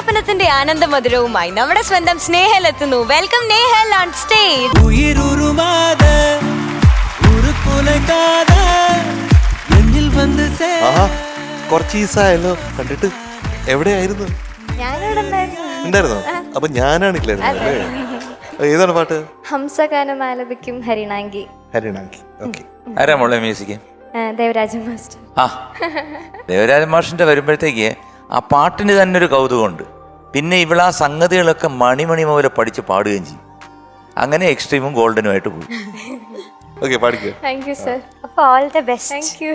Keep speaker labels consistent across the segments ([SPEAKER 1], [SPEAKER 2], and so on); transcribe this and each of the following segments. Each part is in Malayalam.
[SPEAKER 1] ആലാപനത്തിന്റെ ആനന്ദമധുരവുമായി നമ്മുടെ സ്വന്തം സ്നേഹൽ എത്തുന്നു. Welcome Nehal on stage.
[SPEAKER 2] കുറച്ച് ദിവസമായല്ലോ കണ്ടിട്ട്. എവിടെയായിരുന്നു? ഉണ്ടായിരുന്നോ? അപ്പൊ ഞാനാണില്ലായിരുന്നു. ഏതാണ് പാട്ട്?
[SPEAKER 3] ഹംസഗാനം ആലപിക്കും ഹരിണാങ്കി.
[SPEAKER 2] ഹരിണാങ്കി. ഓക്കെ.
[SPEAKER 4] ആരാ മോളെ മ്യൂസിക്?
[SPEAKER 3] ദേവരാജ മാസ്റ്റർ.
[SPEAKER 4] ആ, ദേവരാജ മാഷിന്റെ വരുമ്പോഴത്തേക്ക് ആ പാട്ടിന് തന്നെ ഒരു കൗതുകമുണ്ട്. പിന്നെ ഇവളാ സംഗതികളൊക്കെ മണിമണി പോലെ പഠിച്ച് പാടുകയും ചെയ്യും. അങ്ങനെ എക്സ്ട്രീമും ഗോൾഡനുമായിട്ട് പോകും.
[SPEAKER 2] ഓക്കെ, പാടിക്കോ.
[SPEAKER 3] Thank you sir.
[SPEAKER 1] അപ്പോൾ all the best.
[SPEAKER 3] Thank you.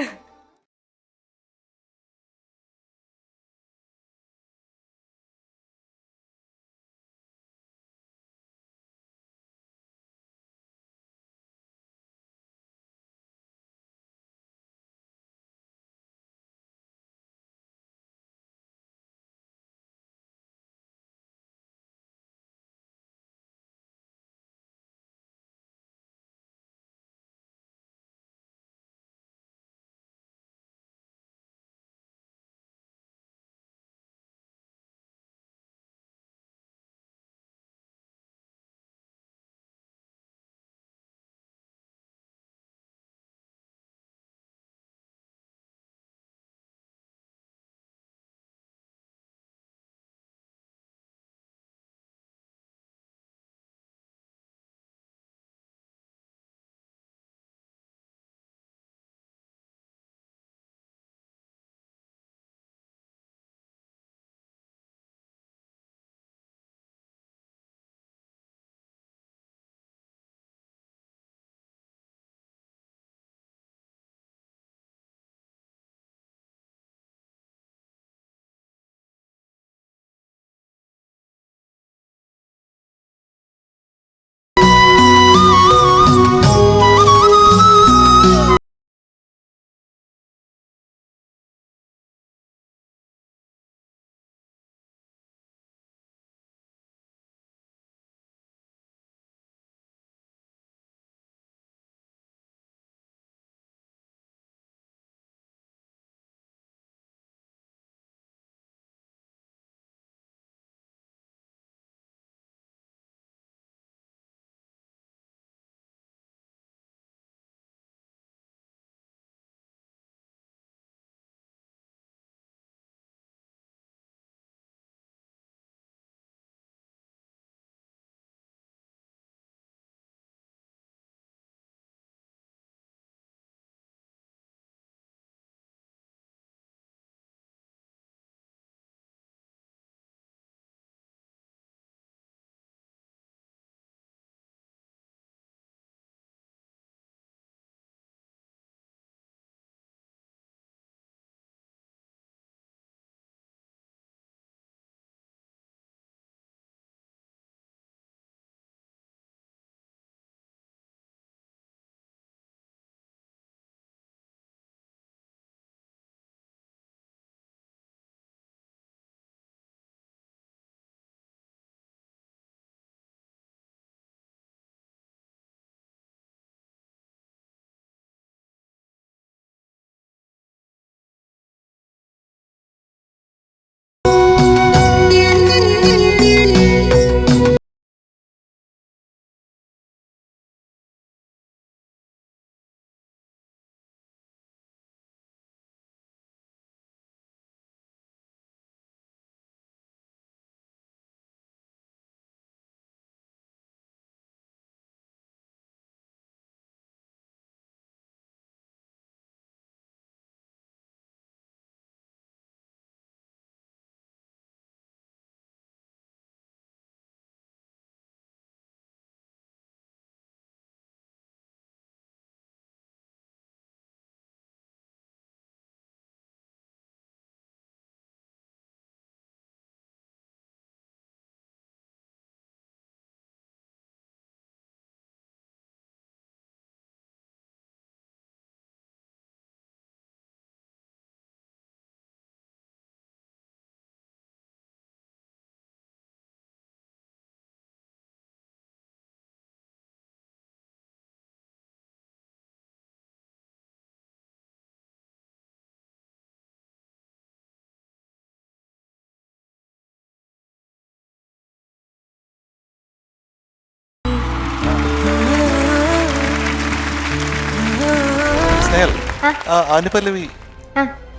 [SPEAKER 2] അനുപല്ലവി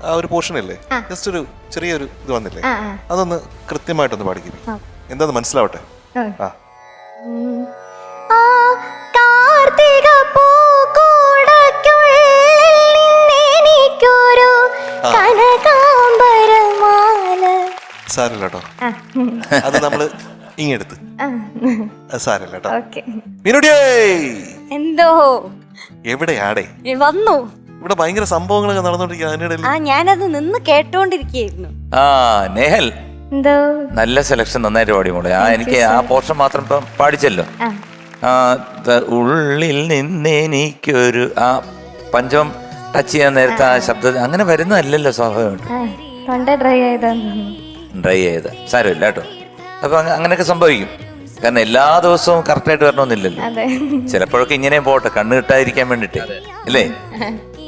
[SPEAKER 2] ആ ഒരു പോർഷൻ അല്ലേ, ജസ്റ്റ് ഒരു ചെറിയൊരു ഇത് വന്നില്ലേ, അതൊന്ന് കൃത്യമായിട്ടൊന്ന് പാടിക്കും. എന്താന്ന് മനസ്സിലാവട്ടെ. ആ
[SPEAKER 3] കാർത്തിക പൂക്കൂടയ്ക്കുള്ളിൽ നിന്നെനിക്കൊരു കനകാംബരമാല.
[SPEAKER 2] സാരല്ല കേട്ടോ, അത് നമ്മള് ഇങ്ങെടുത്ത് സാരല്ല കേട്ടോ. മീനുടിയേ
[SPEAKER 1] എന്തോ
[SPEAKER 2] എവിടെയാടേ?
[SPEAKER 1] വന്നു.
[SPEAKER 2] ഇവിടെ ഭയങ്കര സംഭവങ്ങളൊക്കെ നടന്നോണ്ടിരിക്കുക.
[SPEAKER 1] ഞാനത് നിന്ന് കേട്ടോണ്ടിരിക്കുന്നു.
[SPEAKER 4] ആ നേഹൽ,
[SPEAKER 3] എന്തോ
[SPEAKER 4] നല്ല സെലക്ഷൻ, നന്നായിട്ട് പാടി മോളെ. എനിക്ക് ആ പോർഷൻ മാത്രം ഇപ്പം പാടിച്ചല്ലോ. ഉള്ളിൽ നിന്നെനിക്കൊരു ആ പഞ്ചമം ടച്ച് ചെയ്യാൻ നേരത്തെ ആ ശബ്ദം അങ്ങനെ വരുന്നതല്ലല്ലോ സ്വാഭാവികമായിട്ട്. ഡ്രൈ ചെയ്ത് സാരമില്ല കേട്ടോ. അപ്പൊ അങ്ങനെയൊക്കെ സംഭവിക്കും. കാരണം എല്ലാ ദിവസവും കറക്റ്റായിട്ട് വരണമെന്നില്ലല്ലോ. ചിലപ്പോഴൊക്കെ ഇങ്ങനെ പോട്ടെ, കണ്ണ് കിട്ടാതിരിക്കാൻ വേണ്ടിട്ട് അല്ലേ.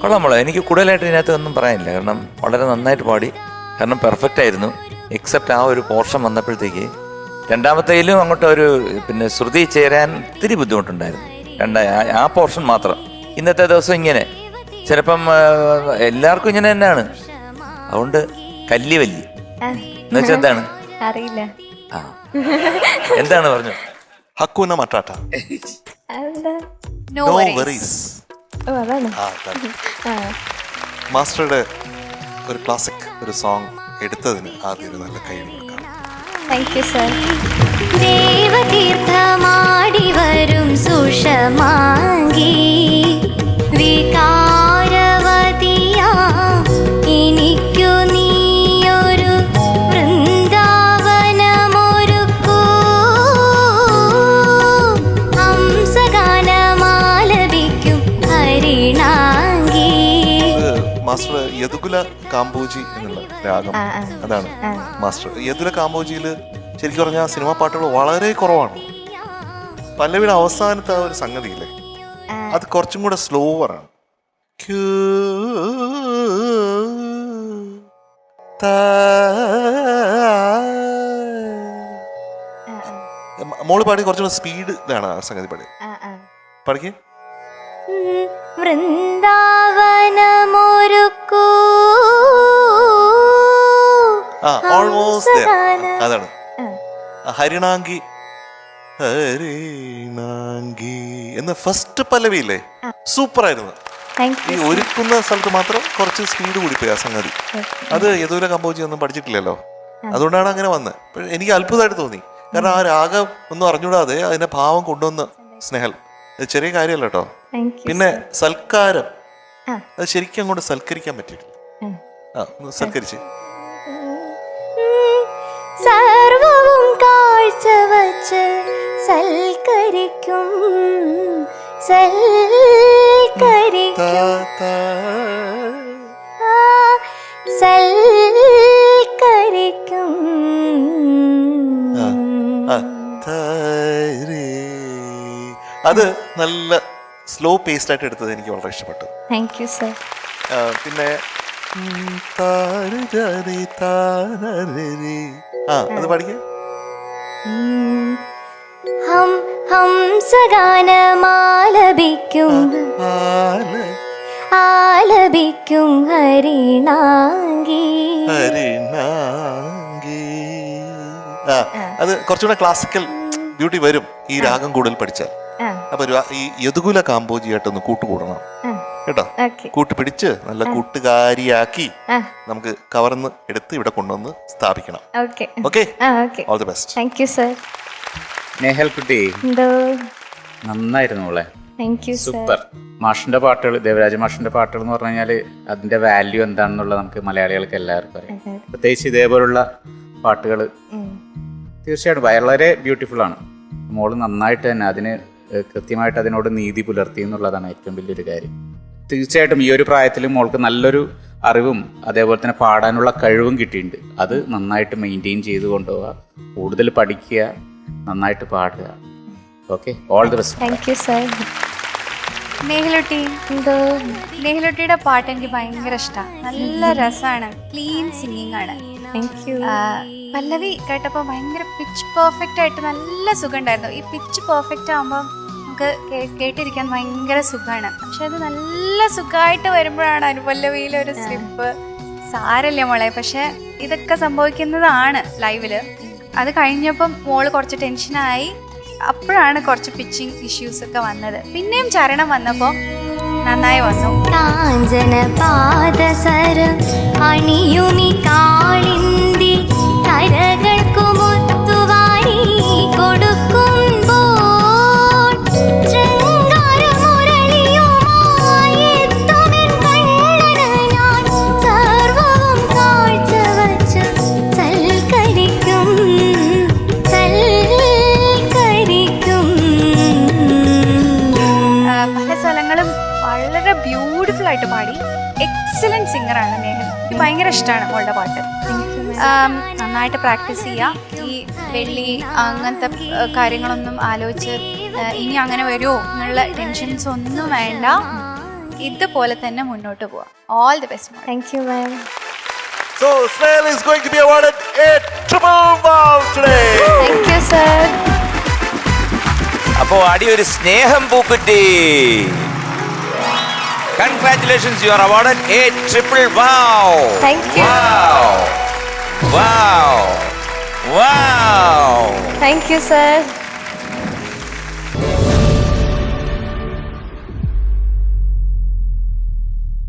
[SPEAKER 4] കൊള്ളാം മോളെ, എനിക്ക് കൂടുതലായിട്ട് ഇതിനകത്ത് ഒന്നും പറയാനില്ല. കാരണം വളരെ നന്നായിട്ട് പാടി. കാരണം പെർഫെക്റ്റ് ആയിരുന്നു. എക്സെപ്റ്റ് ആ ഒരു പോർഷൻ വന്നപ്പോഴത്തേക്ക് രണ്ടാമത്തേലും അങ്ങോട്ട് ഒരു പിന്നെ ശ്രുതി ചേരാൻ ഇത്തിരി ബുദ്ധിമുട്ടുണ്ടായിരുന്നു. ആ പോർഷൻ മാത്രം. ഇന്നത്തെ ദിവസം ഇങ്ങനെ ചിലപ്പം എല്ലാവർക്കും ഇങ്ങനെ തന്നെയാണ്. അതുകൊണ്ട് കല്ലിവല്ലി എന്നുവെച്ചാൽ എന്താണ്
[SPEAKER 3] അറിയില്ല.
[SPEAKER 4] ആ എന്താണ് പറഞ്ഞു?
[SPEAKER 2] ഹക്കൂന മട്ടാട്ട.
[SPEAKER 1] No worries.
[SPEAKER 2] മാസ്റ്ററുടെ ഒരു ക്ലാസിക് ഒരു സോങ് എടുത്തതിന് ആദ്യം നല്ല കൈ കൊടുക്കാം.
[SPEAKER 3] Thank you sir.
[SPEAKER 5] ദേവതീർത്ഥമാടി വരും സുഷമാംഗി വികാരവതിയാ എനിക്കു നീയൊരു വൃന്ദാവനമൊരുക്കൂ ഹംസഗാനമാലപിക്കും ഹരിണാംഗി.
[SPEAKER 2] മാസ്റ്റർ യദുകുല കാമ്പോജി എന്നുള്ള രാഗം, അതാണ് മാസ്റ്റർ. യദുകുല കാമ്പോജിയില് ശരിക്കും പറഞ്ഞാൽ സിനിമാ പാട്ടുകൾ വളരെ കുറവാണ്. പല്ലവിയുടെ അവസാനത്തെ ആ ഒരു സംഗതിയില്ലേ, അത് കുറച്ചും കൂടെ സ്ലോവറാണ്. മോള് പാടി കുറച്ചുകൂടെ സ്പീഡിലാണ് ആ സംഗതി പാടി. പാടിക്കേ.
[SPEAKER 3] വൃന്ദാവനമൊരുക്കൂ
[SPEAKER 2] ഓൾമോസ്റ്റ് അതാണ് ഹരിണാങ്കി. ഹരിണാങ്കി എന്ന ഫസ്റ്റ് പല്ലവിയില്ലേ, സൂപ്പർ ആയിരുന്നു. ഈ ഒരുക്കുന്ന സ്ഥലത്ത് മാത്രം കുറച്ച് സ്പീഡ് കൂടിപ്പോയി ആ സംഗതി. അത് യദുകുല കമ്പോജി ഒന്നും പഠിച്ചിട്ടില്ലല്ലോ, അതുകൊണ്ടാണ് അങ്ങനെ വന്നത്. എനിക്ക് അത്ഭുതമായിട്ട് തോന്നി. കാരണം ആ രാഗം ഒന്നും അറിഞ്ഞൂടാതെ അതിന്റെ ഭാവം കൊണ്ടുവന്ന സ്നേഹൽ, അത് ചെറിയ കാര്യമല്ല കേട്ടോ. പിന്നെ സൽക്കാരം, അത് ശരിക്കും അങ്ങോട്ട് സൽക്കരിക്കാൻ പറ്റിയിട്ടില്ല. ഒന്ന് സൽക്കരിച്ച്.
[SPEAKER 3] സർവവും കാഴ്ചവച്ച് സൽക്കരിക്കും സൽക്കരിക്കും.
[SPEAKER 2] അത് നല്ല സ്ലോ പേസ്ഡ് ആയിട്ട് എടുത്തത് എനിക്ക് വളരെ ഇഷ്ടപ്പെട്ടു.
[SPEAKER 3] Thank you sir.
[SPEAKER 2] പിന്നെ അത് പഠിക്ക.
[SPEAKER 3] ഹംസഗാനമാലപിക്കും ആലപിക്കും ഹരിണാംഗി.
[SPEAKER 2] അത് കുറച്ചുകൂടെ ക്ലാസിക്കൽ ബ്യൂട്ടി വരും ഈ രാഗം കൂടുതൽ പഠിച്ചാൽ. അപ്പൊ ഈ യദുകുല കാമ്പോജിയായിട്ടൊന്ന് കൂട്ടുകൂടണം കേട്ടോ. കൂട്ടുപിടിച്ച് നല്ല കൂട്ടുകാരിയാക്കി നമുക്ക് കവർന്ന് എടുത്ത് ഇവിടെ കൊണ്ടുവന്ന് സ്ഥാപിക്കണം. Okay, all the best.
[SPEAKER 3] Thank you sir.
[SPEAKER 6] Nehal കുട്ടി നന്നായിരുന്നു മോളെ, സൂപ്പർ. മാഷിന്റെ പാട്ടുകൾ, ദേവരാജ മാഷിന്റെ പാട്ടുകൾ എന്ന് പറഞ്ഞു കഴിഞ്ഞാൽ അതിന്റെ വാല്യൂ എന്താണെന്നുള്ളത് നമുക്ക് മലയാളികൾക്ക് എല്ലാവർക്കും അറിയാം. പ്രത്യേകിച്ച് ഇതേപോലുള്ള പാട്ടുകൾ തീർച്ചയായിട്ടും വളരെ ബ്യൂട്ടിഫുൾ ആണ്. മോള് നന്നായിട്ട് തന്നെ അതിന് കൃത്യമായിട്ട് അതിനോട് നീതി പുലർത്തി എന്നുള്ളതാണ് ഏറ്റവും വലിയൊരു കാര്യം. തീർച്ചയായിട്ടും ഈ ഒരു പ്രായത്തിൽ മോൾക്ക് നല്ലൊരു അറിവും അതേപോലെ തന്നെ പാടാനുള്ള കഴിവും കിട്ടിയിട്ടുണ്ട്. അത് നന്നായിട്ട് മെയിൻറ്റെയിൻ ചെയ്ത് കൊണ്ടുപോവുക, കൂടുതൽ പഠിക്കുക, നന്നായിട്ട് പാടുക. Okay, all the best.
[SPEAKER 3] Thank you sir.
[SPEAKER 7] നെഹിലുട്ടിയുടെ പാട്ട് എനിക്ക് ഭയങ്കര ഇഷ്ടമാണ്. നല്ല രസമാണ്, ക്ലീൻ സിംഗിങ് ആണ്. പല്ലവി കേട്ടപ്പോൾ ഭയങ്കര പിച്ച് പെർഫെക്റ്റ് ആയിട്ട് നല്ല സുഖം ഉണ്ടായിരുന്നു. ഈ പിച്ച് പെർഫെക്റ്റ് ആകുമ്പോൾ നമുക്ക് കേട്ടിരിക്കാൻ ഭയങ്കര സുഖമാണ്. പക്ഷെ അത് നല്ല സുഖമായിട്ട് വരുമ്പോഴാണ് അനുപല്ലവിയിലെ ഒരു സ്ലിപ്പ്. സാരല്ല മോളെ, പക്ഷെ ഇതൊക്കെ സംഭവിക്കുന്നതാണ് ലൈവില്. അത് കഴിഞ്ഞപ്പം മോള് കുറച്ച് ടെൻഷനായി. അപ്പോഴാണ് കുറച്ച് പിച്ചിങ് ഇഷ്യൂസ് ഒക്കെ വന്നത്. പിന്നെയും ചരണം വന്നപ്പോൾ നന്നായി വന്നു.
[SPEAKER 5] കാഞ്ചന പാദസരം അണിയുമി കാളിന്തി കരകൾക്കു മുത്തുവാരി കൊടുക്കുമ്പോൾ ശൃംഗാരമുരളിയുമായി എത്തുമെൻ കണ്ണന് ഞാൻ സർവ്വവും കാഴ്ചവച്ച് സൽക്കരിക്കും.
[SPEAKER 7] പല സ്ഥലങ്ങളും വളരെ ബ്യൂട്ടിഫുൾ ആയിട്ട് പാടി. എക്സലന്റ് സിംഗറാണ് നേഹൽ. എനിക്ക് ഭയങ്കര ഇഷ്ടമാണ് മോളുടെ പാട്ട്. നന്നായിട്ട് പ്രാക്ടീസ് ചെയ്യുക. ഈ വെള്ളി അങ്ങനത്തെ കാര്യങ്ങളൊന്നും ആലോചിച്ച് ഇനി അങ്ങനെ വരുമോ എന്നുള്ള ടെൻഷൻസ് ഒന്നും വേണ്ട. ഇതുപോലെ തന്നെ മുന്നോട്ട് പോവാം. All the best.
[SPEAKER 3] Thank you ma'am.
[SPEAKER 2] So Snehal is going to be awarded a triple wow today.
[SPEAKER 3] Thank you sir.
[SPEAKER 4] അപ്പോ അടിയൊരു സ്നേഹം പൂക്കുറ്റി. Congratulations, you are awarded a triple wow.
[SPEAKER 3] Thank you.
[SPEAKER 4] Wow. Wow. Wow.
[SPEAKER 3] Thank you sir.